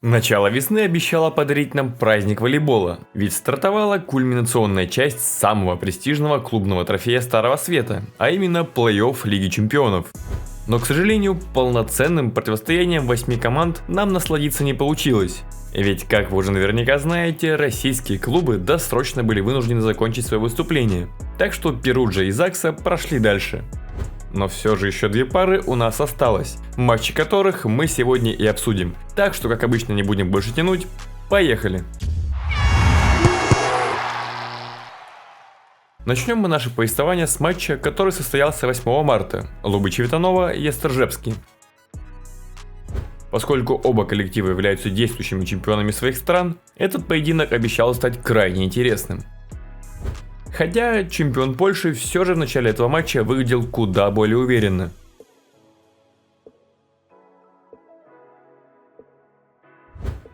Начало весны обещало подарить нам праздник волейбола, ведь стартовала кульминационная часть самого престижного клубного трофея Старого Света, а именно плей-офф Лиги Чемпионов. Но, к сожалению, полноценным противостоянием 8 команд нам насладиться не получилось. Ведь, как вы уже наверняка знаете, российские клубы досрочно были вынуждены закончить свое выступление, так что Перуджа и Закса прошли дальше. Но все же еще две пары у нас осталось, матчи которых мы сегодня и обсудим. Так что, как обычно, не будем больше тянуть, поехали! Начнем мы наше повествование с матча, который состоялся 8 марта. Лубы-Чеветанова и Естржевский. Поскольку оба коллектива являются действующими чемпионами своих стран, этот поединок обещал стать крайне интересным. Хотя чемпион Польши все же в начале этого матча выглядел куда более уверенно.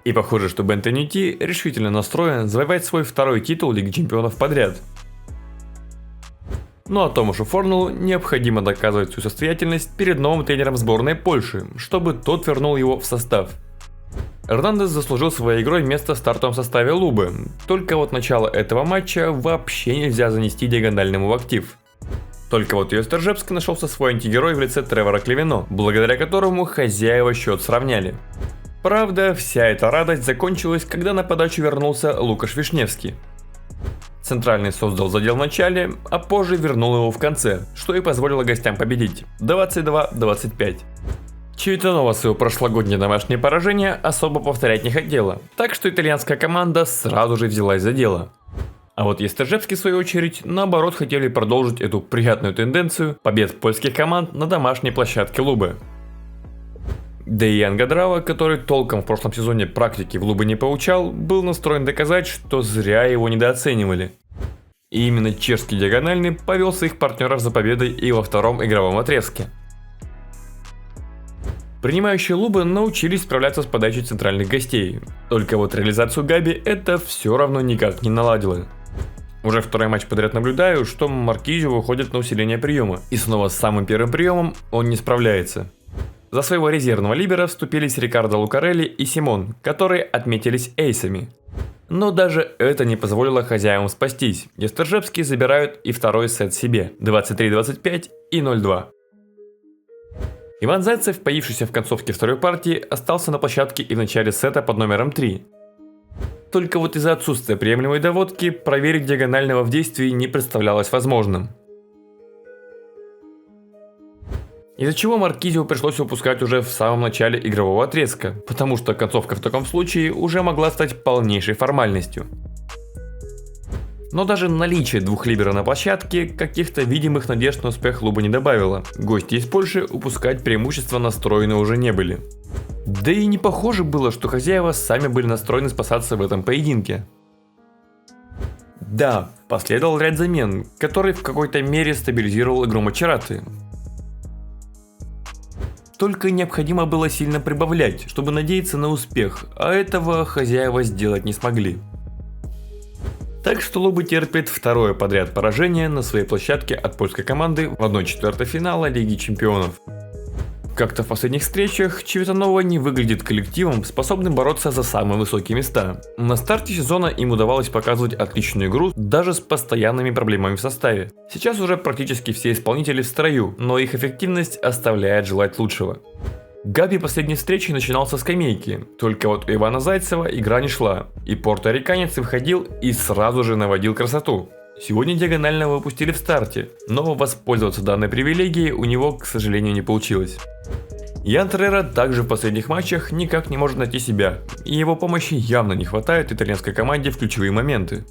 И похоже, что Бентенюти решительно настроен завоевать свой второй титул Лиги Чемпионов подряд. Ну а Томашу Форнелу необходимо доказывать свою состоятельность перед новым тренером сборной Польши, чтобы тот вернул его в состав. Эрнандес заслужил своей игрой место в стартовом составе Лубы, только вот начало этого матча вообще нельзя занести диагональному в актив. Только вот Естржевский нашелся свой антигерой в лице Тревора Клевино, благодаря которому хозяева счет сравняли. Правда, вся эта радость закончилась, когда на подачу вернулся Лукаш Вишневский. Центральный создал задел в начале, а позже вернул его в конце, что и позволило гостям победить 22-25. Чеветанова свое прошлогоднее домашнее поражение особо повторять не хотела, так что итальянская команда сразу же взялась за дело. А вот Естржевский в свою очередь наоборот хотели продолжить эту приятную тенденцию побед польских команд на домашней площадке Лубы. Да и Ян Гадрава, который толком в прошлом сезоне практики в Лубы не получал, был настроен доказать, что зря его недооценивали. И именно чешский диагональный повел своих партнеров за победой и во втором игровом отрезке. Принимающие Лубы научились справляться с подачей центральных гостей, только вот реализацию Габи это все равно никак не наладило. Уже второй матч подряд наблюдаю, что Маркизио выходит на усиление приема, и снова с самым первым приемом он не справляется. За своего резервного либера вступились Рикардо Лукарелли и Симон, которые отметились эйсами. Но даже это не позволило хозяевам спастись. Естржевские забирают и второй сет себе 23-25 и 0-2. Иван Зайцев, появившийся в концовке второй партии, остался на площадке и в начале сета под номером 3. Только вот из-за отсутствия приемлемой доводки проверить диагонального в действии не представлялось возможным. Из-за чего Маркизио пришлось выпускать уже в самом начале игрового отрезка, потому что концовка в таком случае уже могла стать полнейшей формальностью. Но даже наличие двух либера на площадке каких-то видимых надежд на успех Луба не добавило. Гости из Польши упускать преимущество настроены уже не были. Да и не похоже было, что хозяева сами были настроены спасаться в этом поединке. Да, последовал ряд замен, который в какой-то мере стабилизировал игру Мачераты. Только необходимо было сильно прибавлять, чтобы надеяться на успех, а этого хозяева сделать не смогли. Так что Лубы терпит второе подряд поражение на своей площадке от польской команды в 1/4 финала Лиги Чемпионов. Как-то в последних встречах Чеветанова не выглядит коллективом, способным бороться за самые высокие места. На старте сезона им удавалось показывать отличную игру даже с постоянными проблемами в составе. Сейчас уже практически все исполнители в строю, но их эффективность оставляет желать лучшего. Габи последней встречи начинал со скамейки, только вот у Ивана Зайцева игра не шла, и порториканец выходил и сразу же наводил красоту. Сегодня диагонального выпустили в старте, но воспользоваться данной привилегией у него, к сожалению, не получилось. Ян Торрейра также в последних матчах никак не может найти себя, и его помощи явно не хватает итальянской команде в ключевые моменты.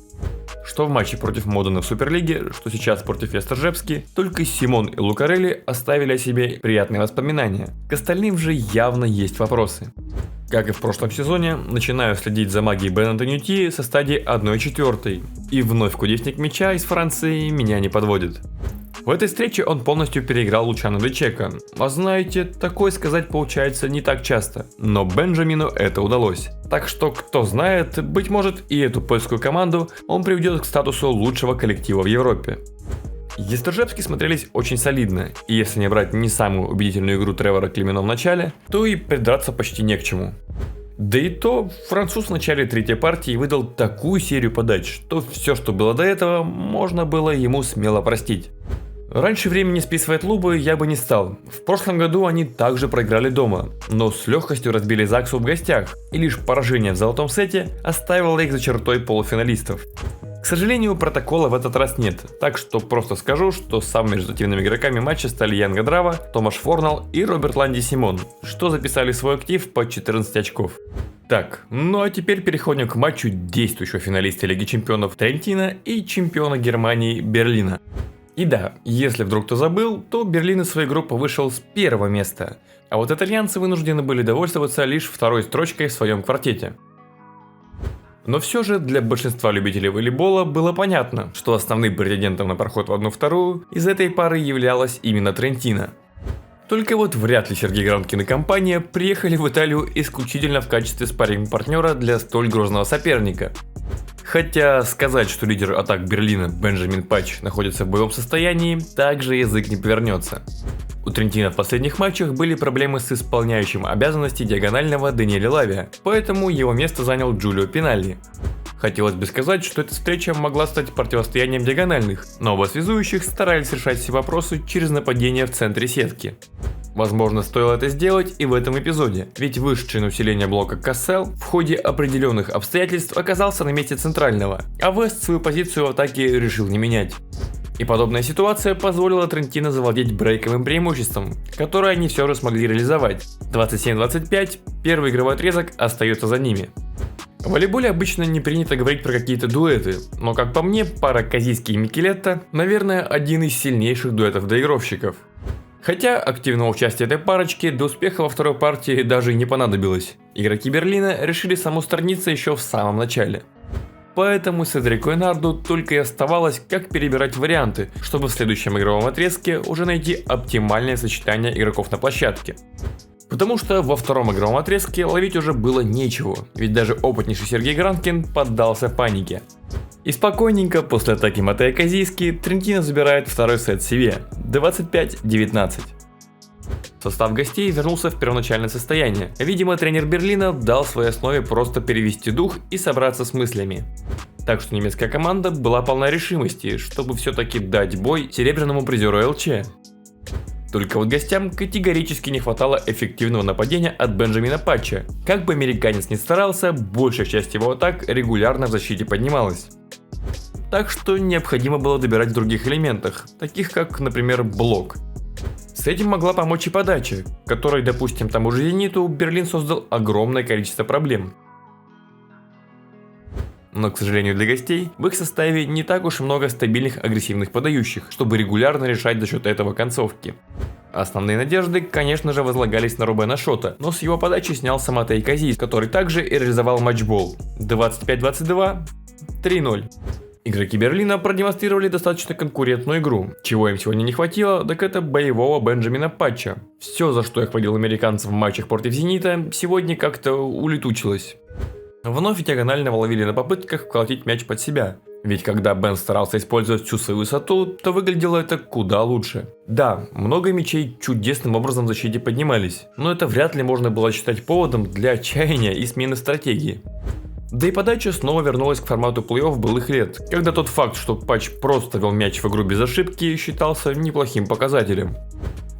Что в матче против Модена в Суперлиге, что сейчас против Естржевски, только Симон и Лукарелли оставили о себе приятные воспоминания. К остальным же явно есть вопросы. Как и в прошлом сезоне, начинаю следить за магией Бентенюти со стадии 1/4, и вновь кудесник мяча из Франции меня не подводит. В этой встрече он полностью переиграл Лучано Де Чека, а знаете, такое сказать получается не так часто, но Бенджамину это удалось. Так что, кто знает, быть может и эту польскую команду он приведет к статусу лучшего коллектива в Европе. Естржевские смотрелись очень солидно, и если не брать не самую убедительную игру Тревора Клевино в начале, то и придраться почти не к чему. Да и то, француз в начале третьей партии выдал такую серию подач, что все, что было до этого, можно было ему смело простить. Раньше времени списывать Лубы я бы не стал. В прошлом году они также проиграли дома, но с легкостью разбили Заксу в гостях, и лишь поражение в золотом сете оставило их за чертой полуфиналистов. К сожалению, протокола в этот раз нет, так что просто скажу, что самыми результативными игроками матча стали Ян Гадрава, Томаш Форнал и Роберт Ланди-Симон, что записали свой актив по 14 очков. Так, ну а теперь переходим к матчу действующего финалиста Лиги Чемпионов Трентино и чемпиона Германии Берлина. И да, если вдруг кто забыл, то Берлин из своей группы вышел с первого места, а вот итальянцы вынуждены были довольствоваться лишь второй строчкой в своем квартете. Но все же для большинства любителей волейбола было понятно, что основным претендентом на проход в 1/2 из этой пары являлась именно Трентино. Только вот вряд ли Сергей Гранкин и компания приехали в Италию исключительно в качестве спарринг-партнера для столь грозного соперника. Хотя сказать, что лидер атак Берлина Бенджамин Патч находится в боевом состоянии, также язык не повернется. У Трентино в последних матчах были проблемы с исполняющим обязанности диагонального Даниэле Лавия, поэтому его место занял Джулио Пиналли. Хотелось бы сказать, что эта встреча могла стать противостоянием диагональных, но оба связующих старались решать все вопросы через нападение в центре сетки. Возможно, стоило это сделать и в этом эпизоде, ведь вышедший на усиление блока Кассел в ходе определенных обстоятельств оказался на месте центрального, а Вест свою позицию в атаке решил не менять. И подобная ситуация позволила Трентино завладеть брейковым преимуществом, которое они все же смогли реализовать. 27-25, первый игровой отрезок остается за ними. В волейболе обычно не принято говорить про какие-то дуэты, но как по мне, пара Казийский и Микелетто, наверное, один из сильнейших дуэтов доигровщиков. Хотя активного участия этой парочки до успеха во второй партии даже не понадобилось. Игроки Берлина решили самоустраниться еще в самом начале. Поэтому Седрику и Нарду только и оставалось, как перебирать варианты, чтобы в следующем игровом отрезке уже найти оптимальное сочетание игроков на площадке. Потому что во втором игровом отрезке ловить уже было нечего, ведь даже опытнейший Сергей Гранкин поддался панике. И спокойненько после атаки Матея Казийски Трентино забирает второй сет себе 25-19. Состав гостей вернулся в первоначальное состояние. Видимо, тренер Берлина дал своей основе просто перевести дух и собраться с мыслями. Так что немецкая команда была полна решимости, чтобы все-таки дать бой серебряному призеру ЛЧ. Только вот гостям категорически не хватало эффективного нападения от Бенджамина Патча. Как бы американец ни старался, большая часть его атак регулярно в защите поднималась. Так что необходимо было добирать в других элементах, таких как, например, блок. С этим могла помочь и подача, которой, допустим, тому же Зениту Берлин создал огромное количество проблем. Но, к сожалению для гостей, в их составе не так уж много стабильных агрессивных подающих, чтобы регулярно решать за счет этого концовки. Основные надежды, конечно же, возлагались на Рубена Шота, но с его подачи снялся Матей Казийский, который также и реализовал матчбол 25-22, 3-0. Игроки Берлина продемонстрировали достаточно конкурентную игру. Чего им сегодня не хватило, так это боевого Бенджамина Патча. Все, за что я хвалил американцев в матчах против Зенита, сегодня как-то улетучилось. Вновь диагонально ловили на попытках вколотить мяч под себя. Ведь когда Бен старался использовать всю свою высоту, то выглядело это куда лучше. Да, много мячей чудесным образом в защите поднимались, но это вряд ли можно было считать поводом для отчаяния и смены стратегии. Да и подача снова вернулась к формату плей-офф былых лет, когда тот факт, что Патч просто вел мяч в игру без ошибки, считался неплохим показателем.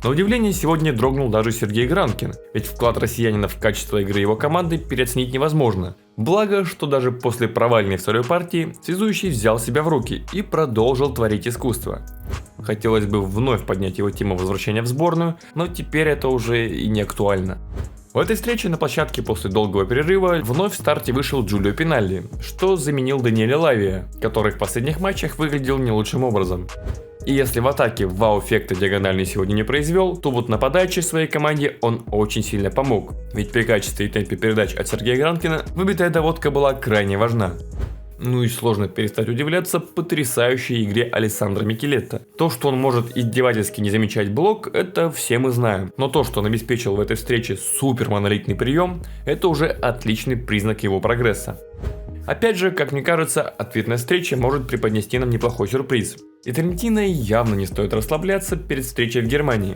На удивление, сегодня дрогнул даже Сергей Гранкин, ведь вклад россиянина в качество игры его команды переоценить невозможно. Благо, что даже после провальной второй партии связующий взял себя в руки и продолжил творить искусство. Хотелось бы вновь поднять его тему возвращения в сборную, но теперь это уже и не актуально. В этой встрече на площадке после долгого перерыва вновь в старте вышел Джулио Пиналли, что заменил Даниэля Лавия, который в последних матчах выглядел не лучшим образом. И если в атаке вау-эффекта диагональный сегодня не произвел, то вот на подаче своей команде он очень сильно помог. Ведь при качестве и темпе передач от Сергея Гранкина выбитая доводка была крайне важна. Ну и сложно перестать удивляться потрясающей игре Алессандро Микелетто. То, что он может издевательски не замечать блок, это все мы знаем. Но то, что он обеспечил в этой встрече супер монолитный прием, это уже отличный признак его прогресса. Опять же, как мне кажется, ответная встреча может преподнести нам неплохой сюрприз. И Трентино явно не стоит расслабляться перед встречей в Германии.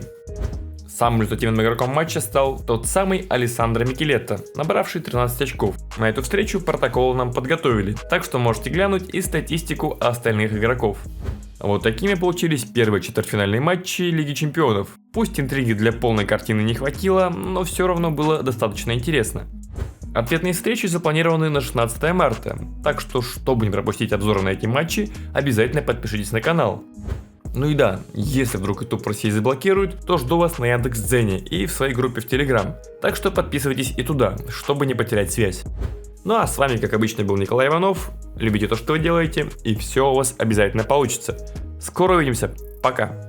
Самым результативным игроком матча стал тот самый Алессандро Микелетто, набравший 13 очков. На эту встречу протокол нам подготовили, так что можете глянуть и статистику остальных игроков. Вот такими получились первые четвертьфинальные матчи Лиги Чемпионов. Пусть интриги для полной картины не хватило, но все равно было достаточно интересно. Ответные встречи запланированы на 16 марта, так что, чтобы не пропустить обзоры на эти матчи, обязательно подпишитесь на канал. Ну и да, если вдруг YouTube России заблокируют, то жду вас на Яндекс.Дзене и в своей группе в Telegram, так что подписывайтесь и туда, чтобы не потерять связь. Ну а с вами, как обычно, был Николай Иванов, любите то, что вы делаете, и все у вас обязательно получится. Скоро увидимся, пока!